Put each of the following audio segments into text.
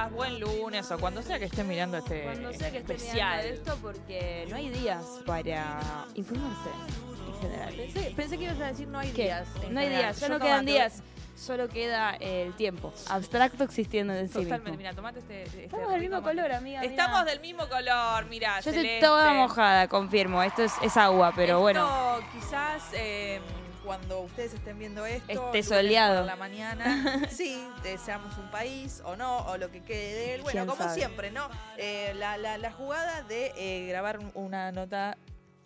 días, buen lunes o cuando sea que estén mirando este Cuando sea que esté especial. mirando esto, porque no hay días para informarse en general. Pensé que ibas a decir no hay ¿Qué? días. en No hay general. días, ya Yo no toma, quedan te- días. Solo queda el tiempo, abstracto existiendo en sí Totalmente, mismo. mira, tomate este Estamos del mismo rico mate. color, amiga. mirá. Estamos del mismo color, mira, Yo estoy celeste. toda mojada, confirmo. Esto es agua, pero Esto, bueno. quizás cuando ustedes estén viendo esto, Esté lunes soleado. por la mañana, sí, deseamos un país o no, o lo que quede de él. Bueno, ¿Quién como sabe? siempre, ¿no? La jugada de grabar una nota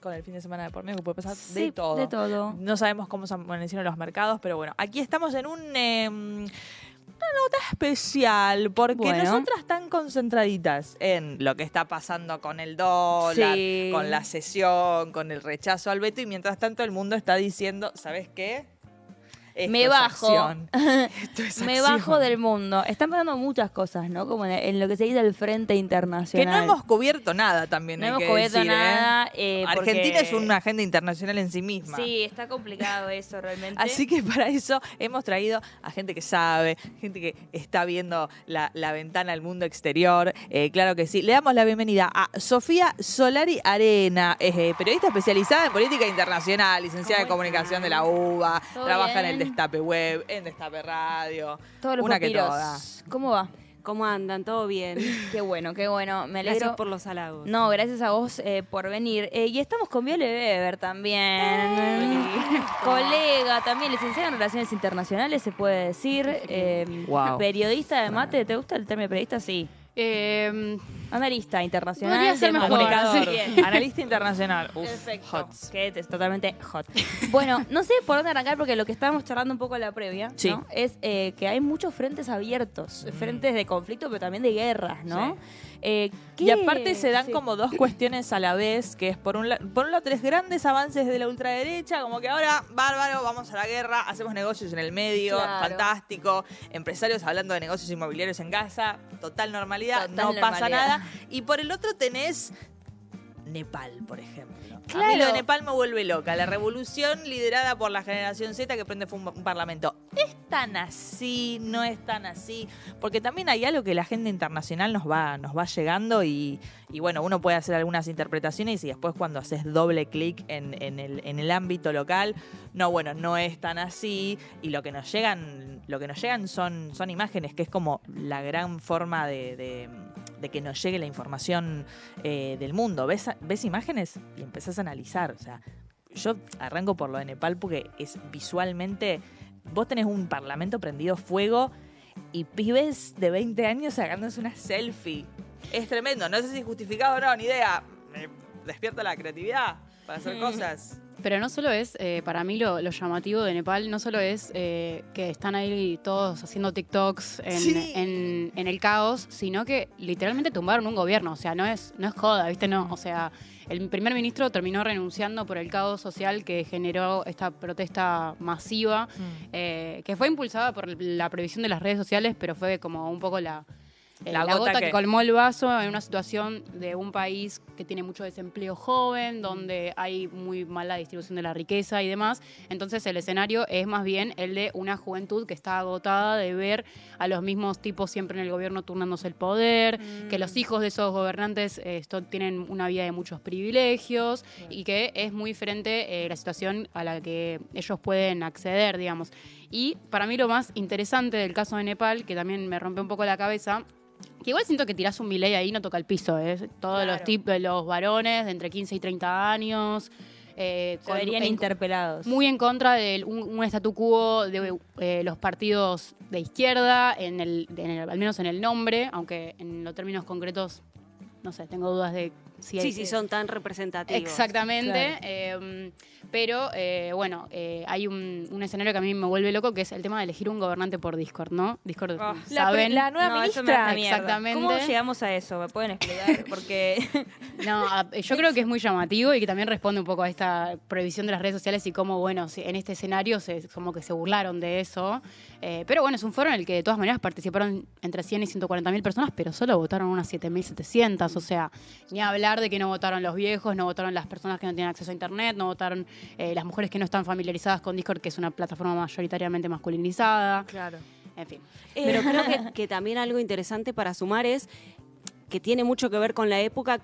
con el fin de semana de por medio, que puede pasar Sí, de todo. de todo. No sabemos cómo se amanecieron los mercados, pero bueno, aquí estamos en una nota especial, porque Bueno. nosotras están concentraditas en lo que está pasando con el dólar, Sí. con la sesión, con el rechazo al veto, y mientras tanto el mundo está diciendo, ¿sabes qué? Esto Me es bajo. acción. Esto es Me acción. bajo del mundo. Están pasando muchas cosas, ¿no? Como en lo que se dice el frente Que internacional. no hemos cubierto nada también, No hay hemos que cubierto decir, nada. Argentina porque- es una agenda internacional en sí misma. Sí, está complicado eso realmente. Así que para eso hemos traído a gente que sabe, gente que está viendo la ventana al mundo exterior. Claro que sí. Le damos la bienvenida a Sofía Solari Arena, periodista especializada en política internacional, licenciada en ¿Cómo comunicación están? de la UBA, ¿Todo trabaja en el bien? Destape Web, en Destape Radio. Todos los una que papiros. toda. ¿Cómo va? ¿Cómo andan? ¿Todo bien? Qué bueno, qué bueno. Me alegro. Gracias por los halagos. No, gracias a vos por venir. Y estamos con Viole Weber también. Colega también, licenciada en Relaciones Internacionales, se puede decir. Wow. Periodista de mate. ¿Te gusta el término periodista? Sí. Analista internacional. Podría ser de mejor, mate. Comunicador, Sí. analista internacional. Uf, Perfecto. hot. Que es totalmente hot. Bueno, no sé por dónde arrancar porque lo que estábamos charlando un poco en la previa, Sí. ¿no? Es que hay muchos frentes abiertos, frentes de conflicto, pero también de guerras, ¿no? Y aparte se dan Sí. como dos cuestiones a la vez, que es por un lado tres grandes avances de la ultraderecha, como que ahora, bárbaro, vamos a la guerra, hacemos negocios en el medio, Claro. fantástico, empresarios hablando de negocios inmobiliarios en Gaza, total normalidad, Total no pasa normalidad. nada. Y por el otro tenés Nepal, por ejemplo. A mí Claro. lo de Nepal me vuelve loca. La revolución liderada por la generación Z que prende fue un parlamento. ¿Es tan así? ¿No es tan así? Porque también hay algo que la agenda internacional nos va llegando y bueno, uno puede hacer algunas interpretaciones y después cuando haces doble clic en el ámbito local, no es tan así. Y lo que nos llegan son imágenes, que es como la gran forma de que nos llegue la información del mundo. ¿Ves imágenes? Y empezás a analizar. O sea, yo arranco por lo de Nepal porque es visualmente... Vos tenés un parlamento prendido fuego y pibes de 20 años sacándose una selfie. Es tremendo. No sé si es justificado o no, ni idea. Me despierta la creatividad para hacer cosas. Pero no solo es, para mí lo llamativo de Nepal, no solo es que están ahí todos haciendo TikToks Sí. en el caos, sino que literalmente tumbaron un gobierno. O sea, no es joda, ¿viste? No, o sea, el primer ministro terminó renunciando por el caos social que generó esta protesta masiva, que fue impulsada por la prohibición de las redes sociales, pero fue como un poco la gota que colmó el vaso en una situación de un país que tiene mucho desempleo joven, donde hay muy mala distribución de la riqueza y demás. Entonces el escenario es más bien el de una juventud que está agotada de ver a los mismos tipos siempre en el gobierno turnándose el poder, que los hijos de esos gobernantes tienen una vida de muchos privilegios y que es muy diferente la situación a la que ellos pueden acceder, digamos. Y para mí lo más interesante del caso de Nepal, que también me rompe un poco la cabeza, que igual siento que tirás un Milei ahí y no toca el piso, ¿eh? Todos los varones de entre 15 y 30 años. Se verían interpelados. Muy en contra de un statu quo de los partidos de izquierda, al menos en el nombre, aunque en los términos concretos, no sé, tengo dudas de si hay... Sí, son tan representativos. Exactamente. Pero bueno, hay un escenario que a mí me vuelve loco, que es el tema de elegir un gobernante por Discord, ¿no? Discord, ¿saben? La nueva No, eso me ministra. da mierda. Exactamente. ¿Cómo llegamos a eso? ¿Me pueden explicar? Porque No, yo creo que es muy llamativo y que también responde un poco a esta prohibición de las redes sociales y cómo, bueno, en este escenario como que se burlaron de eso. Pero bueno, es un foro en el que de todas maneras participaron entre 100 y 140.000 personas, pero solo votaron unas 7.700. O sea, ni hablar de que no votaron los viejos, no votaron las personas que no tienen acceso a internet, no votaron las mujeres que no están familiarizadas con Discord, que es una plataforma mayoritariamente masculinizada. Claro. En fin. Pero creo que también algo interesante para sumar es que tiene mucho que ver con la época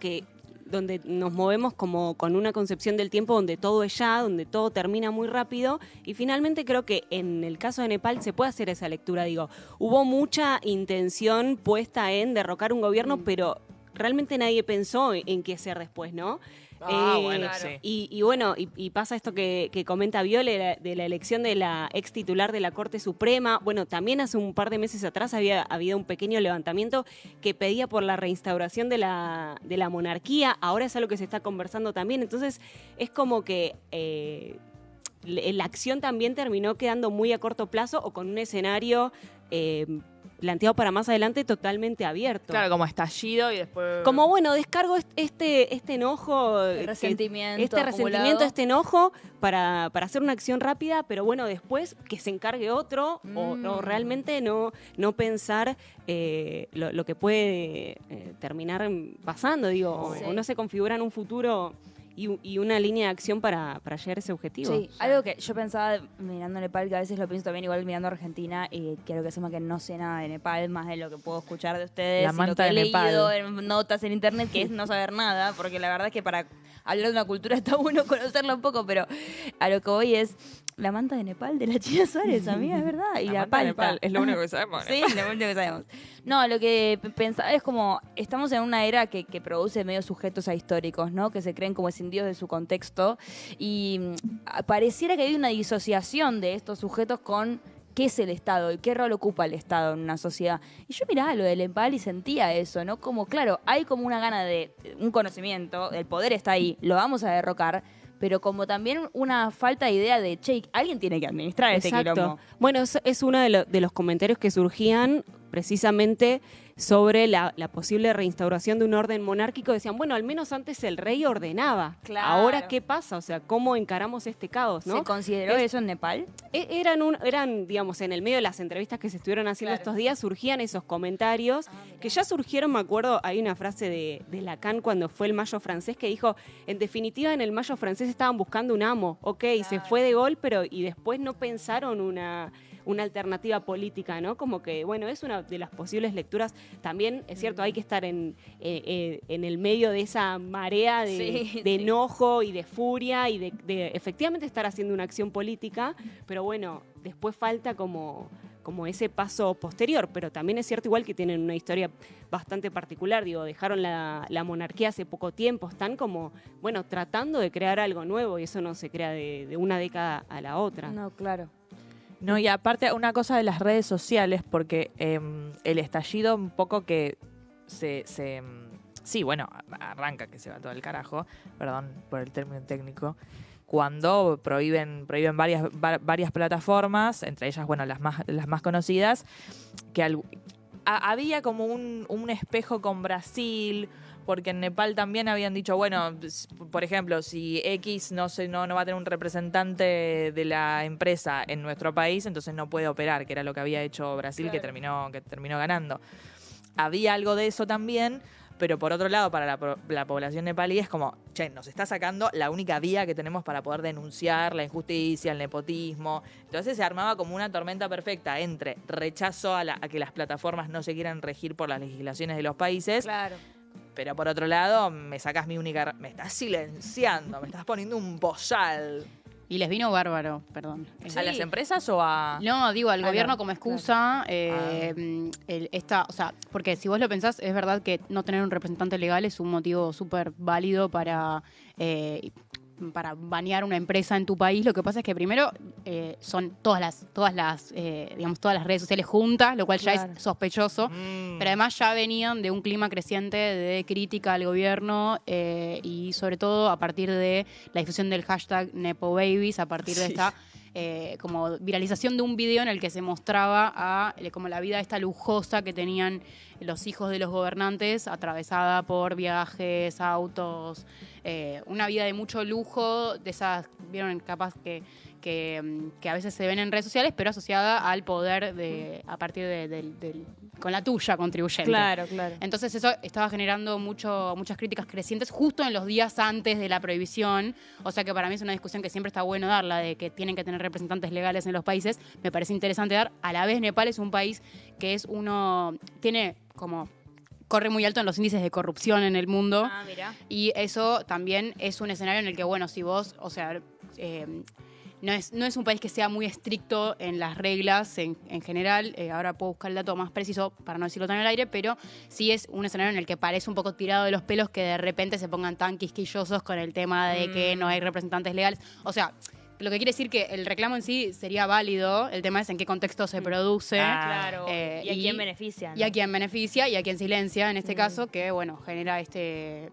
donde nos movemos como con una concepción del tiempo donde todo es ya, donde todo termina muy rápido, y finalmente creo que en el caso de Nepal se puede hacer esa lectura, digo, hubo mucha intención puesta en derrocar un gobierno, pero realmente nadie pensó en qué hacer después, ¿no? Bueno, sí. Y bueno, y pasa esto que comenta Viole de la elección de la ex titular de la Corte Suprema. Bueno, también hace un par de meses atrás había habido un pequeño levantamiento que pedía por la reinstauración de la monarquía. Ahora es algo que se está conversando también. Entonces, es como que la acción también terminó quedando muy a corto plazo o con un escenario planteado para más adelante totalmente abierto. Claro, como estallido y después... Como, bueno, descargo este enojo, Resentimiento resentimiento, este enojo para hacer una acción rápida, pero bueno, después que se encargue otro o realmente no pensar lo que puede terminar pasando, digo, Sí. o no se configura en un futuro y una línea de acción para llegar a ese objetivo. Sí, algo que yo pensaba mirando Nepal, que a veces lo pienso también igual mirando Argentina, y quiero que sepan que no sé nada de Nepal, más de lo que puedo escuchar de ustedes, La y lo manta que he de Nepal. leído en notas en internet, que es no saber nada, porque la verdad es que para hablar de una cultura está bueno conocerla un poco, pero a lo que voy es la manta de Nepal de la China Suárez, amiga, es verdad, y la manta de palta. Nepal, es lo único que sabemos. Sí, lo único que sabemos. No, lo que pensaba es como, estamos en una era que produce medios sujetos ahistóricos, ¿no? Que se creen como escindidos de su contexto y pareciera que hay una disociación de estos sujetos con qué es el Estado y qué rol ocupa el Estado en una sociedad. Y yo miraba lo del Nepal y sentía eso, ¿no? Como, claro, hay como una gana de un conocimiento, el poder está ahí, lo vamos a derrocar, pero como también una falta de idea de, che, alguien tiene que administrar este quilombo. Bueno, es uno de los comentarios que surgían precisamente sobre la posible reinstauración de un orden monárquico. Decían, bueno, al menos antes el rey ordenaba. Claro. Ahora, ¿qué pasa? O sea, ¿cómo encaramos este caos, no? ¿Se consideró eso en Nepal? Eran, digamos, en el medio de las entrevistas que se estuvieron haciendo Claro. estos días, surgían esos comentarios, que ya surgieron, me acuerdo, hay una frase de Lacan cuando fue el Mayo francés que dijo, en definitiva, en el Mayo francés estaban buscando un amo, se fue de gol, y después no pensaron una alternativa política, ¿no? Como que, bueno, es una de las posibles lecturas. También, es cierto, hay que estar en el medio de esa marea de enojo y de furia y de efectivamente estar haciendo una acción política, pero bueno, después falta como ese paso posterior, pero también es cierto igual que tienen una historia bastante particular, digo, dejaron la monarquía hace poco tiempo, están como, bueno, tratando de crear algo nuevo y eso no se crea de una década a la otra. No, claro. No, y aparte una cosa de las redes sociales, porque el estallido un poco que sí, bueno, arranca que se va todo el carajo, perdón por el término técnico, cuando prohíben varias plataformas, entre ellas, bueno, las más conocidas, que había como un espejo con Brasil, porque en Nepal también habían dicho, bueno, por ejemplo, si X no va a tener un representante de la empresa en nuestro país, entonces no puede operar, que era lo que había hecho Brasil, Claro. que terminó ganando. Había algo de eso también, pero por otro lado, para la población nepalí es como, che, nos está sacando la única vía que tenemos para poder denunciar la injusticia, el nepotismo. Entonces se armaba como una tormenta perfecta entre rechazo a que las plataformas no se quieran regir por las legislaciones de los países, Claro. pero por otro lado me sacás me estás silenciando, me estás poniendo un bozal. Y les vino bárbaro, perdón. ¿A las empresas o a...? No, digo, al Ah, gobierno no, como excusa, o sea, porque si vos lo pensás, es verdad que no tener un representante legal es un motivo súper válido para banear una empresa en tu país. Lo que pasa es que primero son todas las redes sociales juntas, lo cual ya Claro. es sospechoso. Pero además ya venían de un clima creciente de crítica al gobierno y sobre todo a partir de la difusión del hashtag NepoBabies, a partir de esta como viralización de un video en el que se mostraba como la vida esta lujosa que tenían los hijos de los gobernantes, atravesada por viajes, autos, una vida de mucho lujo, de esas, vieron capaz que que a veces se ven en redes sociales, pero asociada al poder a partir con la tuya contribuyente. Claro. Entonces eso estaba generando muchas críticas crecientes justo en los días antes de la prohibición. O sea que para mí es una discusión que siempre está bueno darla, de que tienen que tener representantes legales en los países. Me parece interesante dar. A la vez Nepal es un país que tiene como... corre muy alto en los índices de corrupción en el mundo. Ah, mira. Y eso también es un escenario en el que, bueno, si vos, o sea... no es un país que sea muy estricto en las reglas en general. Ahora puedo buscar el dato más preciso para no decirlo tan al aire, pero sí es un escenario en el que parece un poco tirado de los pelos que de repente se pongan tan quisquillosos con el tema de que no hay representantes legales. O sea, lo que quiere decir que el reclamo en sí sería válido. El tema es en qué contexto se produce. Claro. ¿Y a quién beneficia? Y a quién beneficia y a quién silencia, en este caso, que, bueno, genera este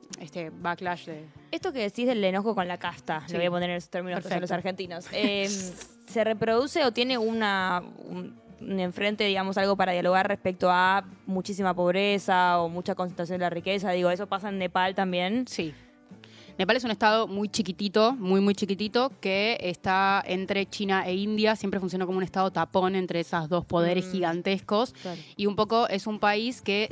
backlash de... Esto que decís del enojo con la casta, Sí. lo voy a poner en esos términos que son los Perfecto. argentinos, ¿se reproduce o tiene un enfrente, digamos, algo para dialogar respecto a muchísima pobreza o mucha concentración de la riqueza? Digo, ¿eso pasa en Nepal también? Sí. Nepal es un estado muy chiquitito, muy chiquitito, que está entre China e India. Siempre funcionó como un estado tapón entre esos dos poderes gigantescos. Claro. Y un poco es un país que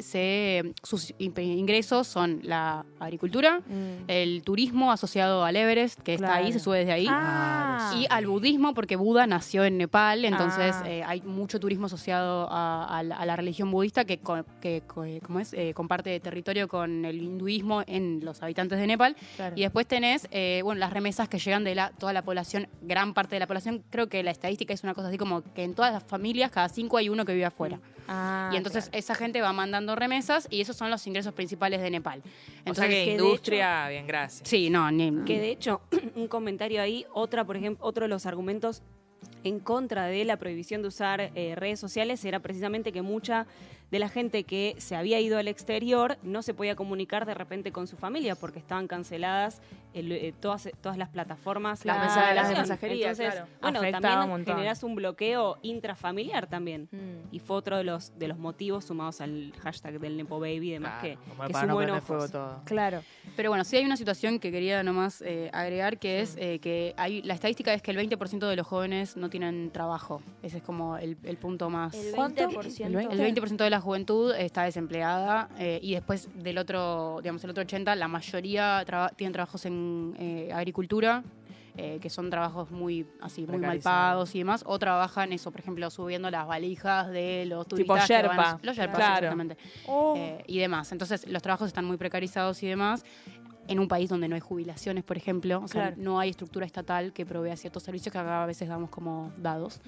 sus ingresos son la agricultura, el turismo asociado al Everest, que está Claro. ahí, se sube desde ahí. Ah. Y al budismo, porque Buda nació en Nepal, entonces Ah. hay mucho turismo asociado a la religión budista que comparte territorio con el hinduismo en los habitantes de Nepal. Claro. Y después tenés las remesas que llegan de toda la población, gran parte de la población. Creo que la estadística es una cosa así como que en todas las familias, cada 5 hay uno que vive afuera. Ah, Y entonces claro. esa gente va mandando remesas y esos son los ingresos principales de Nepal. O sea Entonces, que que de industria, bien, gracias. sí, no, Que de hecho, un comentario ahí, por ejemplo, otro de los argumentos en contra de la prohibición de usar redes sociales era precisamente que mucha de la gente que se había ido al exterior no se podía comunicar de repente con su familia porque estaban canceladas todas las plataformas. Las de mensajes- las de comunicación. mensajería, Entonces, claro. bueno, Afectaba un también montón. generas un bloqueo intrafamiliar también. Mm. Y fue otro de los motivos sumados al hashtag del Nepo Baby y demás Claro, como que para no sumó prender enojos. fuego todo. Claro. Pero bueno, sí hay una situación que quería nomás agregar, que es que la estadística es que el 20% de los jóvenes no tienen trabajo. Ese es como el punto más... El ¿Cuánto? 20%. El 20% de la juventud está desempleada y después el otro 80%, la mayoría tienen trabajos en agricultura, que son trabajos muy mal Precarizados. pagados y demás, o trabajan eso, por ejemplo, subiendo las valijas de los Tipo turistas. que van Sherpa. los Sherpas, Claro. exactamente. Oh. Y demás. Entonces, los trabajos están muy precarizados y demás. En un país donde no hay jubilaciones, por ejemplo, o sea, Claro. no hay estructura estatal que provea ciertos servicios que acá a veces damos como dados.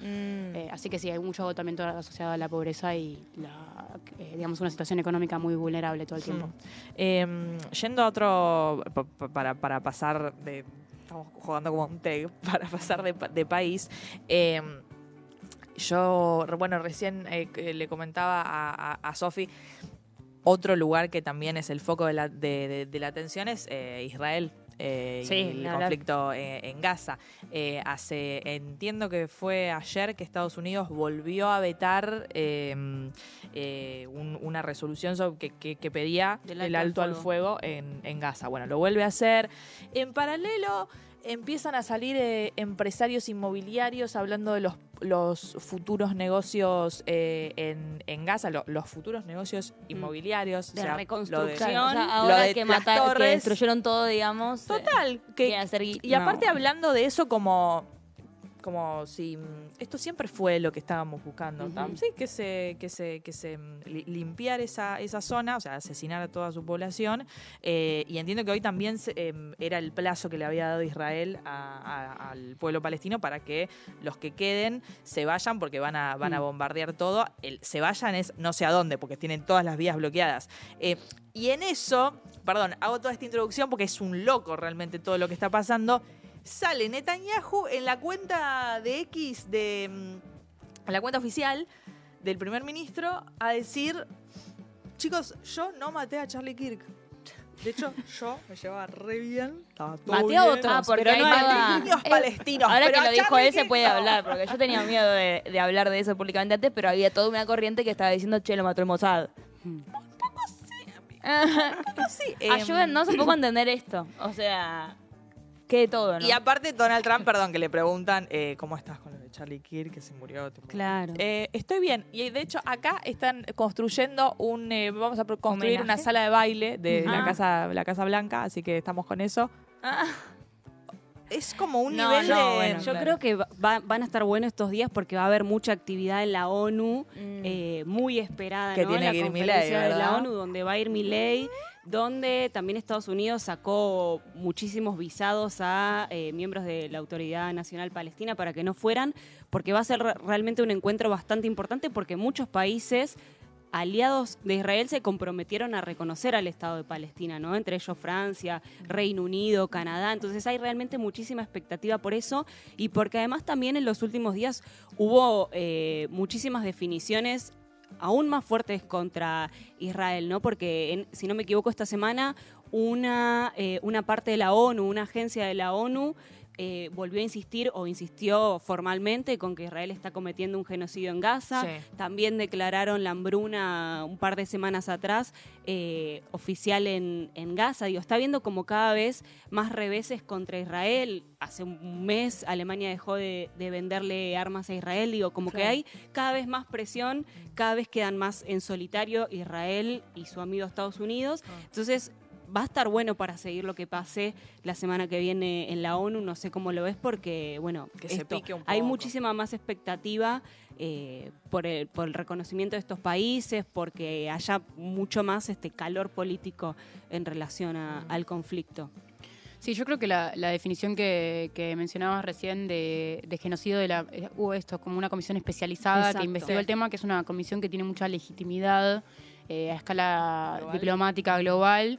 Así que sí, hay mucho agotamiento asociado a la pobreza y una situación económica muy vulnerable todo el tiempo. Yendo a otro, para pasar de... Estamos jugando como un tag, para pasar de país. Yo, bueno, recién le comentaba a Sofi, otro lugar que también es el foco de la atención es Israel. Sí, Y el ni hablar. conflicto en Gaza. Entiendo que fue ayer que Estados Unidos volvió a vetar una resolución que pedía el alto al fuego en Gaza. Bueno, lo vuelve a hacer. En paralelo empiezan a salir empresarios inmobiliarios hablando de los futuros negocios en Gaza, los futuros negocios inmobiliarios. De o sea, reconstrucción. Claro, o sea, lo ahora de que las que torres. destruyeron todo, digamos. Total, quieren hacer y aparte no. hablando de eso como si esto siempre fue lo que estábamos buscando, Ujú. sí, que se limpiar esa zona, o sea, asesinar a toda su población, y entiendo que hoy también era el plazo que le había dado Israel al pueblo palestino para que los que queden se vayan porque van a bombardear todo. Se vayan es no sé a dónde porque tienen todas las vías bloqueadas. Y en eso, perdón, hago toda esta introducción porque es un loco realmente todo lo que está pasando. Sale Netanyahu en la cuenta de X, en la cuenta oficial del primer ministro, a decir: chicos, yo no maté a Charlie Kirk. De hecho, yo me llevaba re bien. Estaba todo Maté a bien. otros, porque pero hay no toda- hay niños palestinos. Ahora pero que a lo dijo Charlie él se Kirk puede no. hablar, porque yo tenía miedo de hablar de eso públicamente antes, pero había toda una corriente que estaba diciendo, che, lo mató el Mossad. Sí, Ayúdennos un poco a entender esto. O sea, quede todo, ¿no? Y aparte Donald Trump, perdón, que le preguntan ¿cómo estás con lo de Charlie Kirk que se murió? Tipo, Claro. estoy bien. Y de hecho acá están construyendo vamos a construir ¿Homenaje? una sala de baile de Ah. la Casa Blanca, así que estamos con eso. Es como un No, nivel no, de... bueno, Yo creo que van a estar buenos estos días porque va a haber mucha actividad en la ONU, muy esperada, Que ¿no? tiene La que ir conferencia Milei, de la ¿verdad? ONU, donde va a ir Milei, donde también Estados Unidos sacó muchísimos visados a miembros de la Autoridad Nacional Palestina para que no fueran, porque va a ser realmente un encuentro bastante importante porque muchos países aliados de Israel se comprometieron a reconocer al Estado de Palestina, ¿no? Entre ellos Francia, Reino Unido, Canadá. Entonces hay realmente muchísima expectativa por eso y porque además también en los últimos días hubo muchísimas definiciones aún más fuertes contra Israel, ¿no? Porque, si no me equivoco, esta semana una parte de la ONU, una agencia de la ONU, volvió a insistir o insistió formalmente con que Israel está cometiendo un genocidio en Gaza. Sí. También declararon la hambruna un par de semanas atrás oficial en Gaza. Digo, está habiendo como cada vez más reveses contra Israel. Hace un mes Alemania dejó de venderle armas a Israel. Digo, como que hay cada vez más presión, cada vez quedan más en solitario Israel y su amigo Estados Unidos. Entonces va a estar bueno para seguir lo que pase la semana que viene en la ONU. No sé cómo lo ves porque, bueno, Que se pique un hay poco. muchísima más expectativa por el reconocimiento de estos países, porque haya mucho más calor político en relación al conflicto. Sí, yo creo que la definición que mencionabas recién de genocidio hubo esto, como una comisión especializada Exacto. que investigó el tema, que es una comisión que tiene mucha legitimidad a escala diplomática global,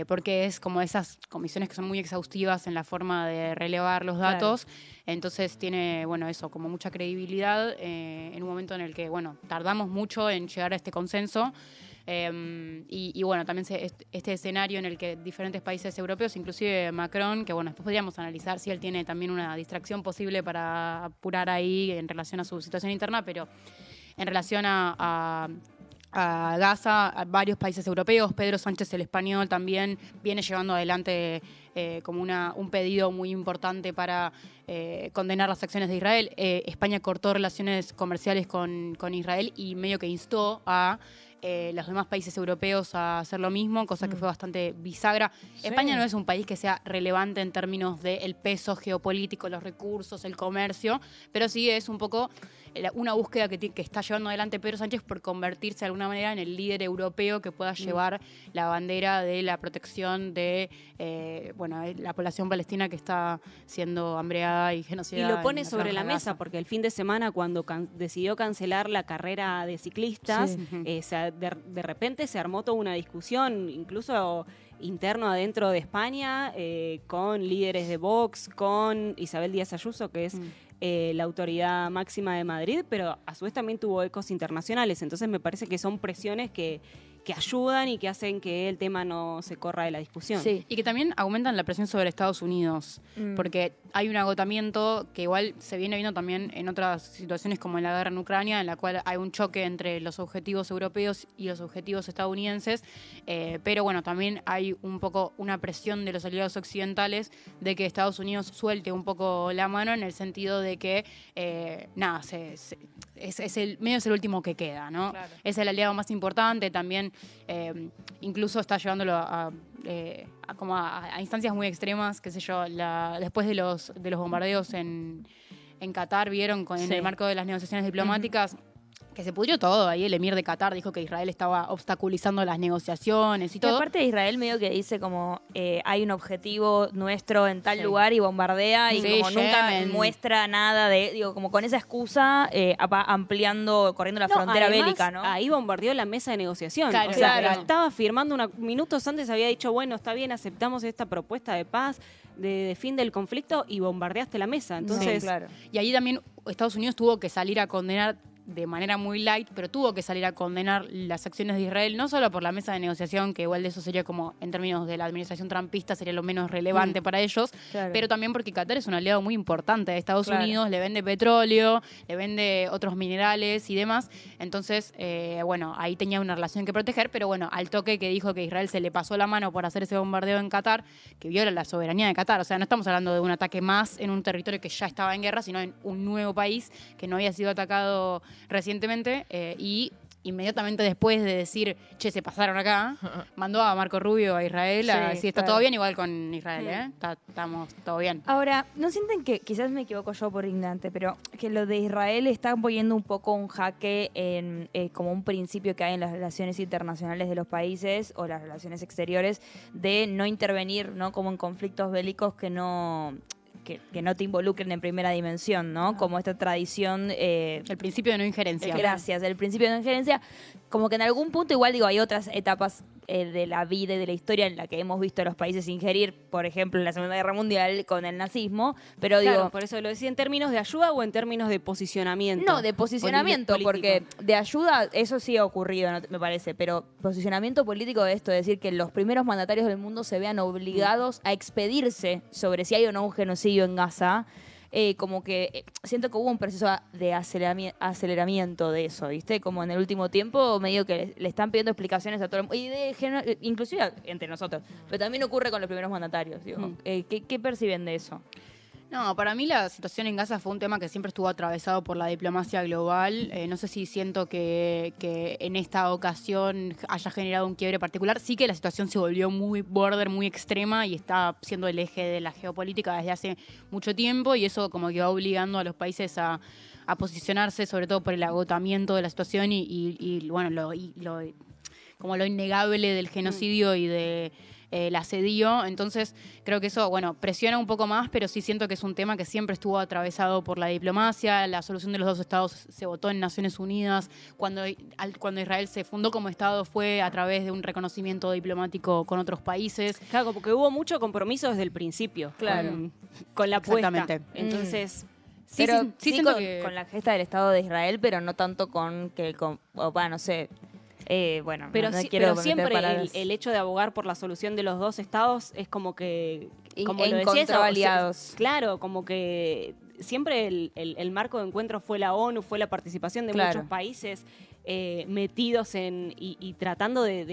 porque es como esas comisiones que son muy exhaustivas en la forma de relevar los datos. Entonces tiene, bueno, eso, como mucha credibilidad en un momento en el que, bueno, tardamos mucho en llegar a este consenso. Y bueno, también este escenario en el que diferentes países europeos, inclusive Macron, que bueno, después podríamos analizar si él tiene también una distracción posible para apurar ahí en relación a su situación interna, pero en relación a Gaza, a varios países europeos, Pedro Sánchez el español también viene llevando adelante como un pedido muy importante para condenar las acciones de Israel. España cortó relaciones comerciales con Israel y medio que instó a los demás países europeos a hacer lo mismo, cosa que fue bastante bisagra. Sí. España no es un país que sea relevante en términos del peso geopolítico, los recursos, el comercio, pero sí es un poco una búsqueda que está llevando adelante Pedro Sánchez por convertirse de alguna manera en el líder europeo que pueda llevar la bandera de la protección de la población palestina que está siendo hambreada y Y genocidada. lo pone en la sobre la franja de mesa, Gaza. porque el fin de semana, cuando decidió cancelar la carrera de ciclistas, Sí. de repente se armó toda una discusión, incluso interno adentro de España, con líderes de Vox, con Isabel Díaz Ayuso, que es la autoridad máxima de Madrid, pero a su vez también tuvo ecos internacionales. Entonces me parece que son presiones que ayudan y que hacen que el tema no se corra de la discusión. Sí. Y que también aumentan la presión sobre Estados Unidos, porque hay un agotamiento que igual se viene viendo también en otras situaciones como en la guerra en Ucrania, en la cual hay un choque entre los objetivos europeos y los objetivos estadounidenses, pero bueno, también hay un poco una presión de los aliados occidentales de que Estados Unidos suelte un poco la mano en el sentido de que, medio es el último que queda, ¿no? Claro. Es el aliado más importante, también incluso está llevándolo a instancias muy extremas, qué sé yo, después de los bombardeos en Qatar, vieron en el marco de las negociaciones diplomáticas, que se pudrió todo. Ahí el emir de Qatar dijo que Israel estaba obstaculizando las negociaciones y Y todo. aparte de Israel medio que dice como hay un objetivo nuestro en tal lugar y bombardea y Sí, como nunca Yemen. muestra nada como con esa excusa va ampliando, corriendo la frontera además, bélica, ¿no? Ahí bombardeó la mesa de negociación. Claro, o sea, claro. estaba firmando minutos antes, había dicho, bueno, está bien, aceptamos esta propuesta de paz, de fin del conflicto, y bombardeaste la mesa. Entonces, Sí, claro. Y ahí también Estados Unidos tuvo que salir a condenar de manera muy light, pero tuvo que salir a condenar las acciones de Israel, no solo por la mesa de negociación, que igual de eso sería como, en términos de la administración trumpista, sería lo menos relevante para ellos, Claro. pero también porque Qatar es un aliado muy importante de Estados Unidos, le vende petróleo, le vende otros minerales y demás. Entonces, bueno, ahí tenía una relación que proteger, pero bueno, al toque que dijo que Israel se le pasó la mano por hacer ese bombardeo en Qatar, que viola la soberanía de Qatar. O sea, no estamos hablando de un ataque más en un territorio que ya estaba en guerra, sino en un nuevo país que no había sido atacado recientemente, y inmediatamente después de decir, che, se pasaron acá, mandó a Marco Rubio a Israel a Sí, decir, está claro. todo bien, igual con Israel, estamos todo bien. Ahora, ¿no sienten que, quizás me equivoco yo por ignorante, pero que lo de Israel está poniendo un poco un jaque en como un principio que hay en las relaciones internacionales de los países o las relaciones exteriores de no intervenir, ¿no? Como en conflictos bélicos que no te involucren en primera dimensión, ¿no? Como esta tradición... El principio de no injerencia. Gracias, el principio de no injerencia, como que en algún punto igual digo, hay otras etapas de la vida y de la historia en la que hemos visto a los países ingerir, por ejemplo, en la Segunda Guerra Mundial con el nazismo, pero Claro, digo... por eso lo decía en términos de ayuda o en términos de posicionamiento. No, de posicionamiento, político. porque de ayuda eso sí ha ocurrido, me parece, pero posicionamiento político de esto, es decir, que los primeros mandatarios del mundo se vean obligados a expedirse sobre si hay o no un genocidio en Gaza, como que siento que hubo un proceso de aceleramiento de eso, ¿viste? Como en el último tiempo medio que le están pidiendo explicaciones a todo el mundo, y inclusive entre nosotros, pero también ocurre con los primeros mandatarios, digo. ¿Qué perciben de eso? No, para mí la situación en Gaza fue un tema que siempre estuvo atravesado por la diplomacia global. No sé si siento que en esta ocasión haya generado un quiebre particular. Sí que la situación se volvió muy border, muy extrema y está siendo el eje de la geopolítica desde hace mucho tiempo, y eso como que va obligando a los países a posicionarse, sobre todo por el agotamiento de la situación y bueno, como lo innegable del genocidio y de el asedio. Entonces creo que eso, bueno, presiona un poco más, pero sí siento que es un tema que siempre estuvo atravesado por la diplomacia. La solución de los dos estados se votó en Naciones Unidas. Cuando Israel se fundó como estado fue a través de un reconocimiento diplomático con otros países. Claro, porque hubo mucho compromiso desde el principio. Claro. Con la apuesta. Exactamente. Entonces... Sí, Pero sí sí siento con, que... con la gesta del Estado de Israel, pero no tanto con que, no sé, bueno, Pero, no sí, quiero pero meter siempre palabras. el hecho de abogar por la solución de los dos estados es como que... Como lo decía, encontró aliados. Claro, como que siempre el marco de encuentro fue la ONU, fue la participación de Claro. muchos países metidos y tratando de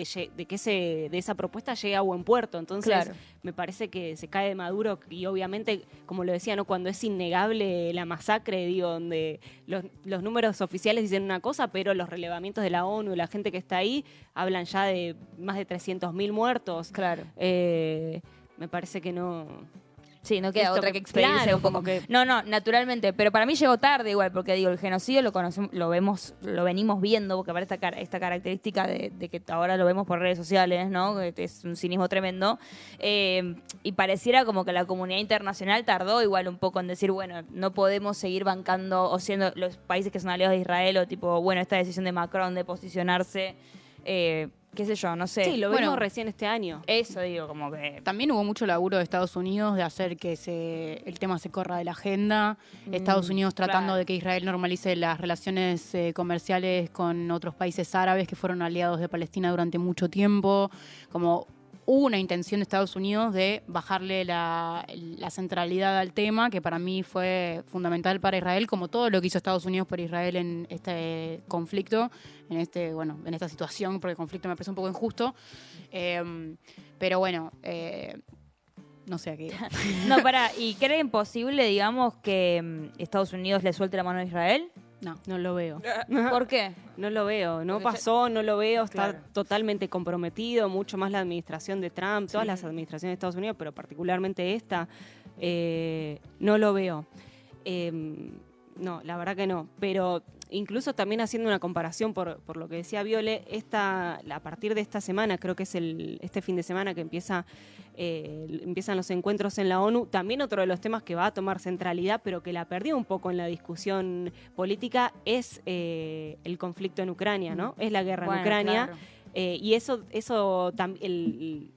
que esa propuesta llegue a buen puerto. Entonces, Claro. me parece que se cae de Maduro y obviamente, como lo decía, ¿no? Cuando es innegable la masacre, digo, donde los números oficiales dicen una cosa, pero los relevamientos de la ONU, la gente que está ahí, hablan ya de más de 300.000 muertos. Claro. Me parece que no... Sí, no queda Esto otra que- que expedirse claro, un poco. como que- No, naturalmente, pero para mí llegó tarde igual, porque digo, el genocidio lo conocemos, lo venimos viendo, porque para esta característica de que ahora lo vemos por redes sociales, ¿no? Que es un cinismo tremendo. Y pareciera como que la comunidad internacional tardó igual un poco en decir, bueno, no podemos seguir bancando o siendo los países que son aliados de Israel, o tipo, bueno, esta decisión de Macron de posicionarse, qué sé yo, no sé. Sí, lo Bueno, vimos recién este año. Eso digo, como que... También hubo mucho laburo de Estados Unidos de hacer que el tema se corra de la agenda. Estados Unidos tratando claro. de que Israel normalice las relaciones comerciales con otros países árabes que fueron aliados de Palestina durante mucho tiempo. Como hubo una intención de Estados Unidos de bajarle la centralidad al tema, que para mí fue fundamental para Israel, como todo lo que hizo Estados Unidos por Israel en este conflicto, en esta situación, porque el conflicto me parece un poco injusto. Pero bueno, no sé a qué. No, ¿y creen posible, digamos, que Estados Unidos le suelte la mano a Israel? No. No lo veo. ¿Por qué? No lo veo, no Porque pasó, no lo veo, está Claro. totalmente comprometido, mucho más la administración de Trump, todas las administraciones de Estados Unidos, pero particularmente esta, no lo veo. No, la verdad que no, pero incluso también haciendo una comparación por lo que decía Viole, a partir de esta semana, creo que es este fin de semana que empiezan los encuentros en la ONU, también otro de los temas que va a tomar centralidad, pero que la perdió un poco en la discusión política, es el conflicto en Ucrania, ¿no? Es la guerra Bueno, en Ucrania. claro. Y eso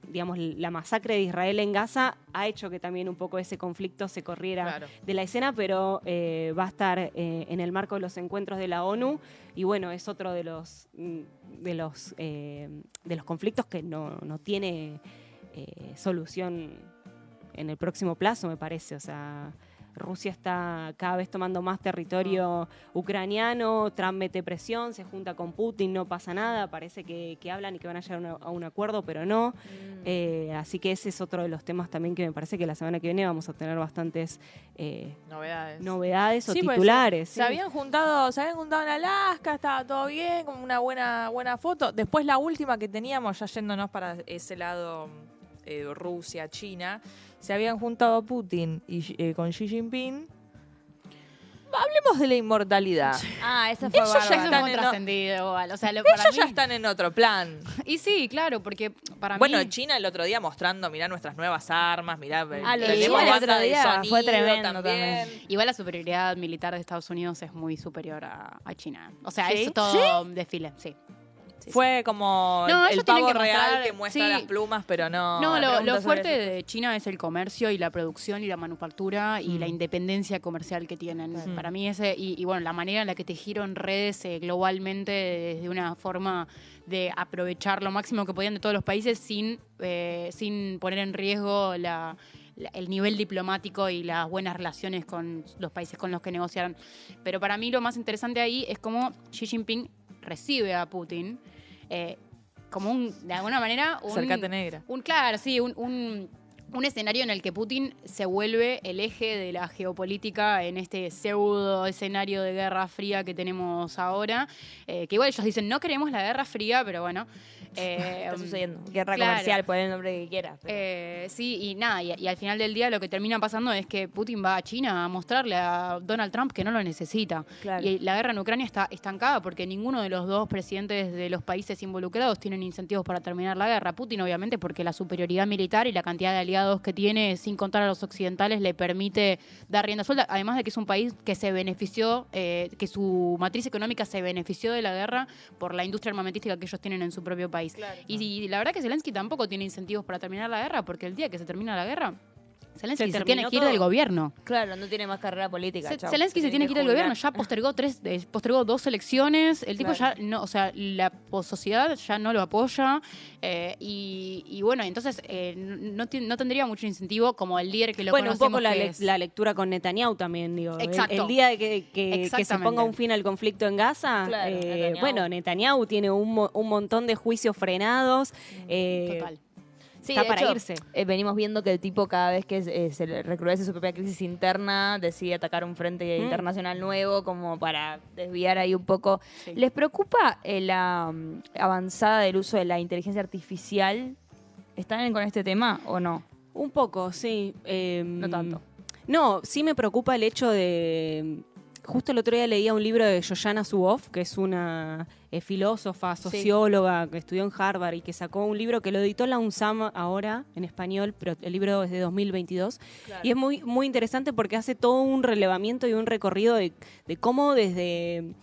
digamos, la masacre de Israel en Gaza ha hecho que también un poco ese conflicto se corriera de la escena, pero va a estar en el marco de los encuentros de la ONU y bueno, es otro de los conflictos que no tiene solución en el próximo plazo, me parece. O sea, Rusia está cada vez tomando más territorio ucraniano, Trump mete presión, se junta con Putin, no pasa nada, parece que hablan y que van a llegar a un acuerdo, pero no. Así que ese es otro de los temas también que me parece que la semana que viene vamos a tener bastantes novedades o Sí, pues, titulares. se habían juntado en Alaska, estaba todo bien, como una buena foto. Después la última que teníamos, ya yéndonos para ese lado, Rusia, China, se habían juntado Putin y con Xi Jinping. Hablemos de la inmortalidad. Esa fue Ellos ya bárbara. están muy en trascendido igual. O sea, para Ellos mí- ya están en otro plan. Y sí, claro, porque para Bueno, mí... China el otro día mostrando, mirá nuestras nuevas armas, mirá, lo de tenemos China el banda otro de día sonido fue tremendo también. Igual la superioridad militar de Estados Unidos es muy superior a China. O sea, ¿Sí? es todo desfile, sí. Sí, Fue como No, el ellos tienen pavo que real mostrar- que muestra sí. las plumas, pero no. No, lo preguntas sobre fuerte eso. de China es el comercio y la producción y la manufactura y la independencia comercial que tienen. Claro. Para mí y bueno, la manera en la que te giro en redes globalmente desde una forma de aprovechar lo máximo que podían de todos los países sin poner en riesgo el nivel diplomático y las buenas relaciones con los países con los que negociaron. Pero para mí lo más interesante ahí es cómo Xi Jinping recibe a Putin como de alguna manera Cercate negra. claro, sí, un escenario en el que Putin se vuelve el eje de la geopolítica en este pseudo escenario de guerra fría que tenemos ahora, que igual ellos dicen no queremos la guerra fría, pero bueno. Está sucediendo. Guerra claro. comercial, poner el nombre que quieras. Sí, y nada, y al final del día lo que termina pasando es que Putin va a China a mostrarle a Donald Trump que no lo necesita. Claro. Y la guerra en Ucrania está estancada porque ninguno de los dos presidentes de los países involucrados tienen incentivos para terminar la guerra. Putin, obviamente, porque la superioridad militar y la cantidad de aliados que tiene, sin contar a los occidentales, le permite dar rienda suelta. Además de que es un país que se benefició, que su matriz económica se benefició de la guerra por la industria armamentística que ellos tienen en su propio país. Claro. Y la verdad que Zelensky tampoco tiene incentivos para terminar la guerra, porque el día que se termina la guerra, Zelensky se terminó tiene que ir todo. del gobierno. Claro, no tiene más carrera política. chau. Zelensky se tiene que ir del jubilar. gobierno, ya postergó 2 elecciones, el tipo Claro. ya no, o sea, la sociedad ya no lo apoya, y bueno, entonces no tendría mucho incentivo como el líder que lo Bueno, un conocemos poco que es. la lectura con Netanyahu también, digo. Exacto. El día de que se Exactamente. ponga un fin al conflicto en Gaza, Claro, Netanyahu. bueno, Netanyahu tiene un montón de juicios frenados. Total. Sí, Está de para hecho, irse. Venimos viendo que el tipo cada vez que se le recrudece su propia crisis interna decide atacar un frente internacional nuevo como para desviar ahí un poco. Sí. ¿Les preocupa la avanzada del uso de la inteligencia artificial? ¿Están con este tema o no? Un poco, sí. No tanto. No, sí me preocupa el hecho de... Justo el otro día leía un libro de Shoshana Zuboff, que es una filósofa, socióloga, que estudió en Harvard y que sacó un libro que lo editó la UNSAM ahora en español, pero el libro es de 2022. Claro. Y es muy, muy interesante porque hace todo un relevamiento y un recorrido de cómo en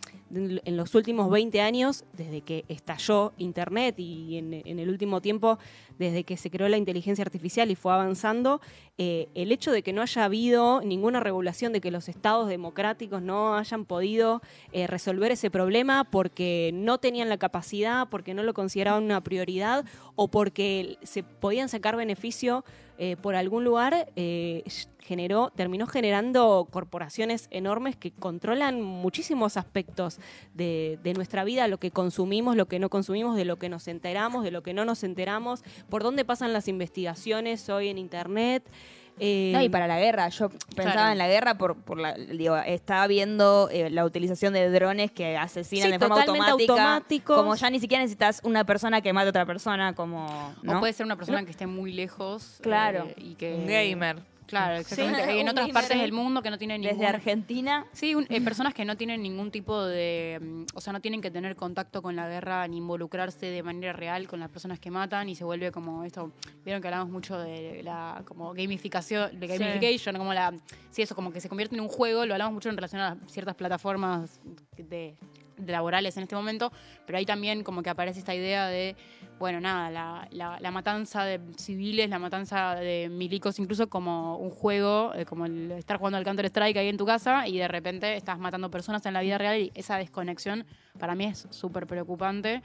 los últimos 20 años, desde que estalló Internet y en el último tiempo, desde que se creó la inteligencia artificial y fue avanzando, el hecho de que no haya habido ninguna regulación, de que los estados democráticos no hayan podido resolver ese problema porque no tenían la capacidad, porque no lo consideraban una prioridad o porque se podían sacar beneficio por algún lugar, terminó generando corporaciones enormes que controlan muchísimos aspectos de nuestra vida, lo que consumimos, lo que no consumimos, de lo que nos enteramos, de lo que no nos enteramos, por dónde pasan las investigaciones hoy en Internet. No, y para la guerra, yo pensaba Claro. en la guerra estaba viendo la utilización de drones que asesinan Sí, de forma totalmente automática. automáticos. Como ya ni siquiera necesitas una persona que mate a otra persona, como. ¿no? O puede ser una persona que esté muy lejos. Claro. Y que, Un gamer. Claro, exactamente. Sí, en un otras gamer, partes sí. del mundo que no tienen Desde ningún... Argentina. Sí, personas que no tienen ningún tipo de... O sea, no tienen que tener contacto con la guerra ni involucrarse de manera real con las personas que matan y se vuelve como esto... Vieron que hablamos mucho de la como gamificación, como la... Sí, eso, como que se convierte en un juego, lo hablamos mucho en relación a ciertas plataformas de laborales en este momento, pero ahí también como que aparece esta idea de, bueno, nada, la matanza de civiles, la matanza de milicos, incluso como un juego, como el estar jugando al Counter-Strike ahí en tu casa y de repente estás matando personas en la vida real, y esa desconexión para mí es súper preocupante.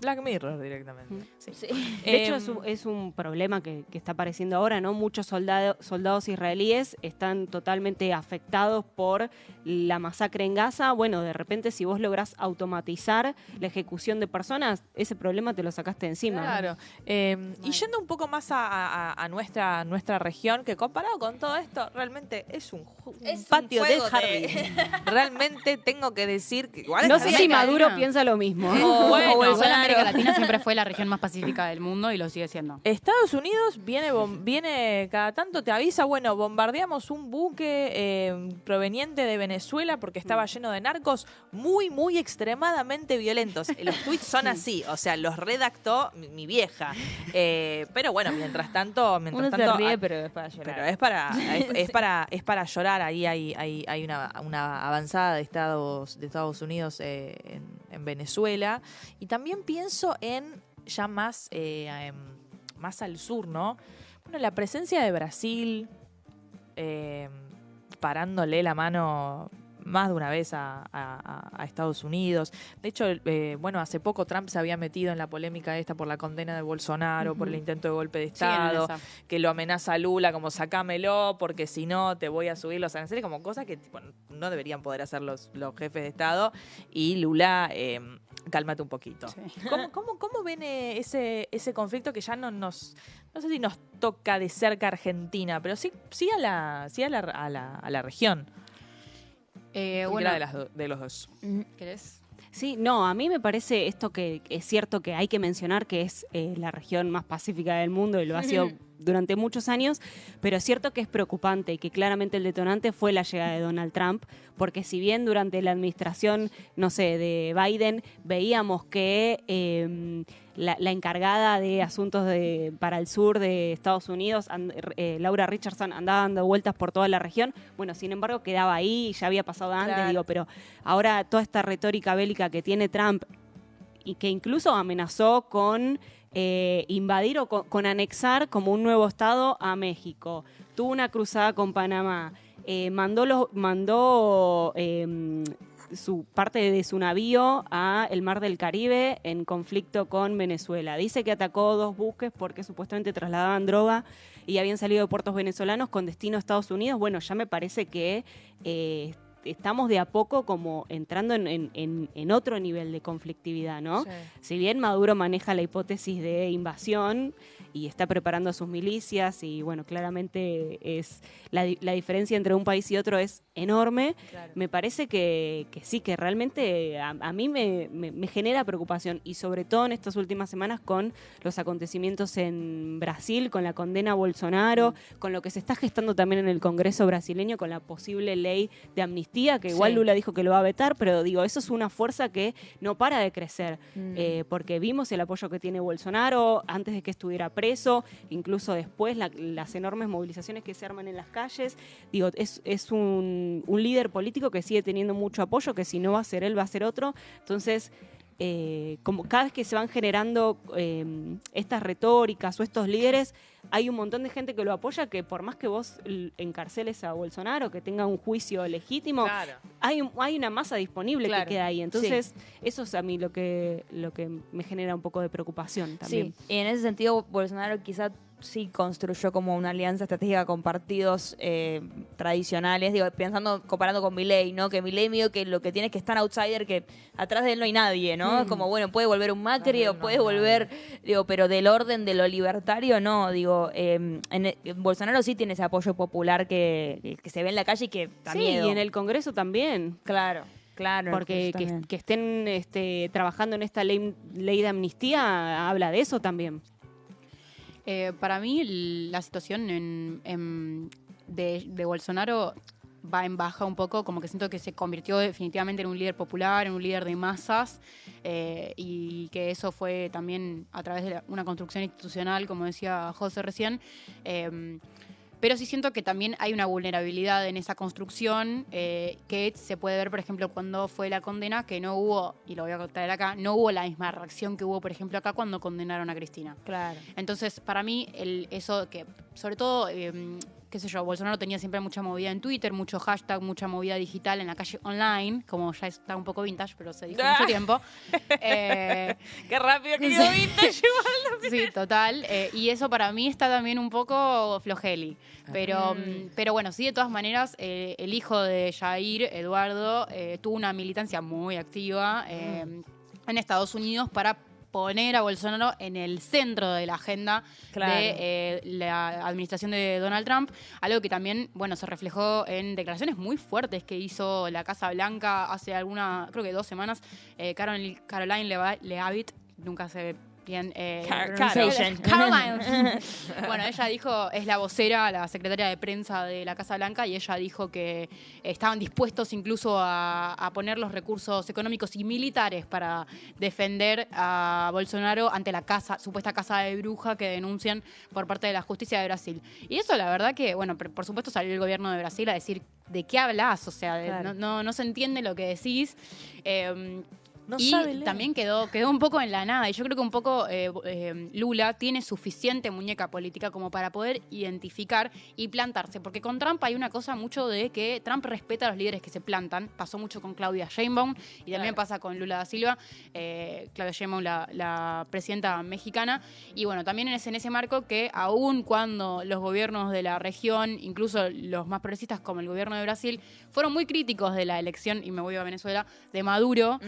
Black Mirror directamente. Sí. Sí. De hecho, es un problema que está apareciendo ahora, ¿no? Muchos soldados israelíes están totalmente afectados por la masacre en Gaza. Bueno, de repente, si vos lográs automatizar la ejecución de personas, ese problema te lo sacaste de encima. Claro. Y yendo un poco más a nuestra región, que comparado con todo esto, realmente es un patio de juego jardín. Realmente tengo que decir que igual No es sé América si Maduro Latina. piensa lo mismo. Bueno, igual Bolsonaro. América Latina siempre fue la región más pacífica del mundo y lo sigue siendo. Estados Unidos viene cada tanto, te avisa, bueno, bombardeamos un buque proveniente de Venezuela porque estaba lleno de narcos muy extremadamente violentos. Los tweets son así, o sea, los redactó mi vieja. Pero bueno, mientras tanto Uno se ríe, pero es para llorar. pero es para llorar. Ahí hay una avanzada de Estados Unidos en Venezuela. Y también pienso en ya más al sur, ¿no? Bueno, la presencia de Brasil parándole la mano más de una vez a Estados Unidos. De hecho, bueno, hace poco Trump se había metido en la polémica esta por la condena de Bolsonaro, por el intento de golpe de Estado, que lo amenaza a Lula como sacámelo, porque si no te voy a subir los aranceles, como cosas que tipo, no deberían poder hacer los jefes de Estado. Y Lula, cálmate un poquito. Sí. ¿Cómo ven ese conflicto que ya no sé si nos toca de cerca Argentina, pero sí a la región? Cualquiera de los dos. ¿Querés? Sí, no, a mí me parece esto que es cierto que hay que mencionar que es la región más pacífica del mundo y lo ha sido durante muchos años, pero es cierto que es preocupante y que claramente el detonante fue la llegada de Donald Trump, porque si bien durante la administración, no sé, de Biden veíamos que la encargada de asuntos para el sur de Estados Unidos, Laura Richardson, andaba dando vueltas por toda la región, bueno, sin embargo quedaba ahí, ya había pasado antes, Claro. pero ahora toda esta retórica bélica que tiene Trump y que incluso amenazó con invadir o con anexar como un nuevo estado a México. Tuvo una cruzada con Panamá. Mandó su parte de su navío a el Mar del Caribe en conflicto con Venezuela. Dice que atacó 2 buques porque supuestamente trasladaban droga y habían salido de puertos venezolanos con destino a Estados Unidos. Bueno, ya me parece que estamos de a poco como entrando en otro nivel de conflictividad, ¿no? Sí. Si bien Maduro maneja la hipótesis de invasión y está preparando a sus milicias y bueno, claramente es la diferencia entre un país y otro es enorme, Claro. me parece que sí, que realmente a mí me genera preocupación y sobre todo en estas últimas semanas con los acontecimientos en Brasil, con la condena a Bolsonaro, con lo que se está gestando también en el Congreso brasileño, con la posible ley de amnistía, que igual Sí. Lula dijo que lo va a vetar, pero digo, eso es una fuerza que no para de crecer, porque vimos el apoyo que tiene Bolsonaro antes de que estuviera preso, incluso después las enormes movilizaciones que se arman en las calles. Digo, es un líder político que sigue teniendo mucho apoyo, que si no va a ser él, va a ser otro. Entonces, como cada vez que se van generando estas retóricas o estos líderes, hay un montón de gente que lo apoya, que por más que vos encarceles a Bolsonaro, que tenga un juicio legítimo, Claro. hay una masa disponible Claro. que queda ahí. Entonces, eso es a mí lo que me genera un poco de preocupación también. Sí, y en ese sentido Bolsonaro quizá sí construyó como una alianza estratégica con partidos tradicionales, digo, comparando con Milei, ¿no? Que Milei medio que lo que tiene es que estar outsider, que atrás de él no hay nadie, ¿no? Es como, bueno, puede volver un Macri Atrás de o él no puede hay volver, digo, pero del orden de lo libertario, no, digo, Bolsonaro sí tiene ese apoyo popular que se ve en la calle y que da Sí, miedo. y en el Congreso también. Claro. Porque eso también. que estén trabajando en esta ley de amnistía habla de eso también. Para mí la situación de Bolsonaro va en baja un poco, como que siento que se convirtió definitivamente en un líder popular, en un líder de masas, y que eso fue también a través de una construcción institucional, como decía José recién. pero sí siento que también hay una vulnerabilidad en esa construcción que se puede ver, por ejemplo, cuando fue la condena, que no hubo, y lo voy a traer acá, no hubo la misma reacción que hubo, por ejemplo, acá cuando condenaron a Cristina. Claro. Entonces, para mí, eso que, sobre todo, qué sé yo, Bolsonaro tenía siempre mucha movida en Twitter, mucho hashtag, mucha movida digital en la calle online, como ya está un poco vintage, pero se dijo mucho tiempo. Qué rápido que quedó vintage igual. Sí, total. Y eso para mí está también un poco flojeli. Pero bueno, sí, de todas maneras, el hijo de Jair, Eduardo, tuvo una militancia muy activa en Estados Unidos para poner a Bolsonaro en el centro de la agenda de la administración de Donald Trump, algo que también, bueno, se reflejó en declaraciones muy fuertes que hizo la Casa Blanca hace creo que 2 semanas, Caroline Leavitt, nunca se bien. Caroline. Bueno, ella dijo, es la vocera, la secretaria de prensa de la Casa Blanca, y ella dijo que estaban dispuestos incluso a poner los recursos económicos y militares para defender a Bolsonaro ante la supuesta casa de bruja que denuncian por parte de la justicia de Brasil. Y eso, la verdad que, bueno, por supuesto salió el gobierno de Brasil a decir, ¿de qué hablas? O sea, no se entiende lo que decís. No y sabe leer. también quedó un poco en la nada. Y yo creo que un poco Lula tiene suficiente muñeca política como para poder identificar y plantarse. Porque con Trump hay una cosa mucho de que Trump respeta a los líderes que se plantan. Pasó mucho con Claudia Sheinbaum y también pasa con Lula da Silva. Claudia Sheinbaum, la presidenta mexicana. Y bueno, también es en ese marco que aun cuando los gobiernos de la región, incluso los más progresistas como el gobierno de Brasil, fueron muy críticos de la elección, y me voy a Venezuela, de Maduro,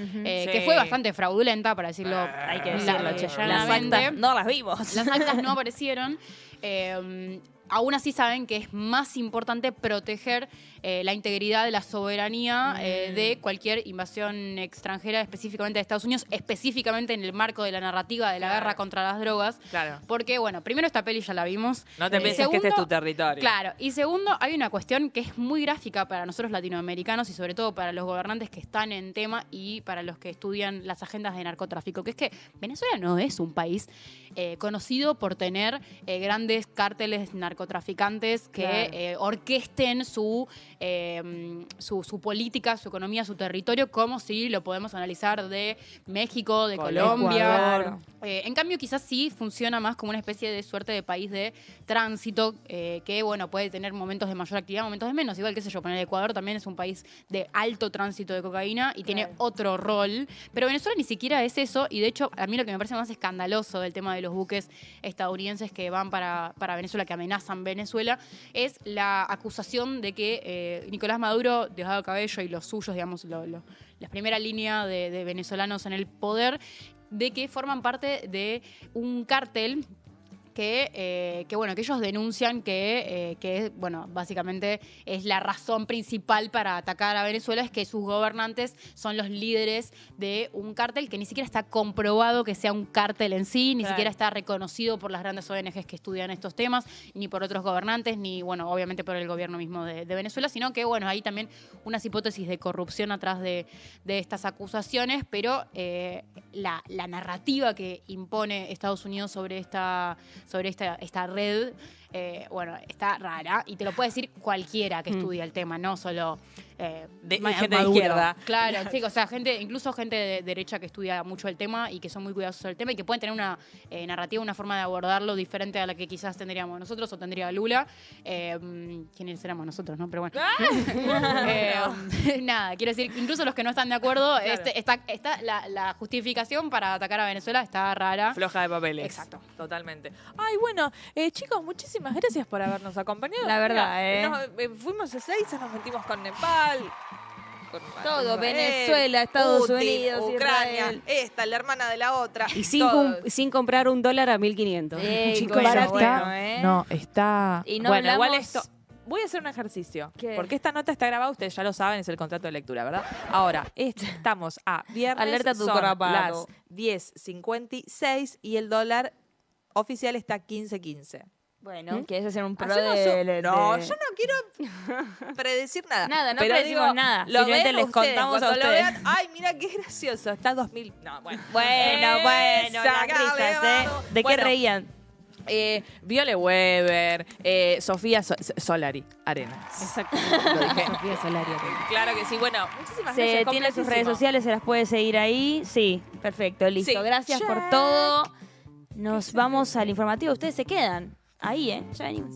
que fue bastante fraudulenta, para decirlo, Hay que decirlo, che. Las llanamente. actas no las vimos. Las actas no aparecieron. Aún así saben que es más importante proteger la integridad de la soberanía de cualquier invasión extranjera, específicamente de Estados Unidos, específicamente en el marco de la narrativa de la guerra contra las drogas. Claro. Porque, bueno, primero esta peli ya la vimos. No te pienses que este es tu territorio. Claro. Y segundo, hay una cuestión que es muy gráfica para nosotros latinoamericanos y sobre todo para los gobernantes que están en tema y para los que estudian las agendas de narcotráfico, que es que Venezuela no es un país conocido por tener grandes cárteles narcotraficantes que orquesten su política, su economía, su territorio, como si lo podemos analizar de México, de Colombia. En cambio, quizás sí funciona más como una especie de suerte de país de tránsito, que bueno, puede tener momentos de mayor actividad, momentos de menos. Igual, qué sé yo, poner Ecuador también es un país de alto tránsito de cocaína y tiene otro rol. Pero Venezuela ni siquiera es eso, y de hecho, a mí lo que me parece más escandaloso del tema de los buques estadounidenses que van para Venezuela, que amenazan Venezuela, es la acusación de que Nicolás Maduro, Diosdado Cabello y los suyos, digamos, la primera línea de venezolanos en el poder, de que forman parte de un cártel que ellos denuncian que bueno, básicamente es la razón principal para atacar a Venezuela, es que sus gobernantes son los líderes de un cártel que ni siquiera está comprobado que sea un cártel en sí, ni siquiera está reconocido por las grandes ONGs que estudian estos temas, ni por otros gobernantes, ni, bueno, obviamente por el gobierno mismo de Venezuela, sino que, bueno, hay también unas hipótesis de corrupción atrás de estas acusaciones, pero la narrativa que impone Estados Unidos sobre esta red, bueno, está rara, y te lo puede decir cualquiera que estudia el tema, no solo gente de izquierda. Claro, sí, o sea, incluso gente de derecha que estudia mucho el tema y que son muy cuidadosos del tema y que pueden tener una narrativa, una forma de abordarlo diferente a la que quizás tendríamos nosotros o tendría Lula. ¿Quiénes éramos nosotros, no? Pero bueno. Nada, quiero decir, incluso los que no están de acuerdo, está la justificación para atacar a Venezuela está rara. Floja de papeles. Exacto. Totalmente. Ay, bueno, chicos, muchísimas gracias por habernos acompañado. La verdad, Fuimos a Ezeiza, nos metimos con Nepal. Todo, Israel, Venezuela, Estados Putin, Unidos, Ucrania, Israel. la hermana de la otra. Y todo. sin comprar $1 a 1.500. Chicos, Bueno, barato, bueno, no, está... Y no bueno, igual hablamos- esto... Voy a hacer un ejercicio. ¿Qué? Porque esta nota está grabada, ustedes ya lo saben, es el contrato de lectura, ¿verdad? Ahora, estamos a viernes, Alerta a tu son corapado. las 10:56 y el dólar oficial está 15.15. Bueno, ¿quieres hacer un pro Hacemos de... No, yo no quiero predecir nada. Nada, no pero predecimos digo, nada. Lo Simplemente ven les ustedes, contamos a cuando lo ustedes. vean, ay, mira qué gracioso, está 2000. No, bueno. Bueno, las Sácame, risas, vamos. ¿De qué Bueno, reían? Viole Weber, Sofía Solari Arenas. Exactamente. Lo dije. Sofía Solari. Claro que sí. Bueno, muchísimas Se gracias. tiene sus completísimo. redes sociales, se las puede seguir ahí. Sí, perfecto, listo. Sí. Gracias por Check. todo. Nos vamos al informativo. Ustedes se quedan ahí, ¿eh? Ya venimos.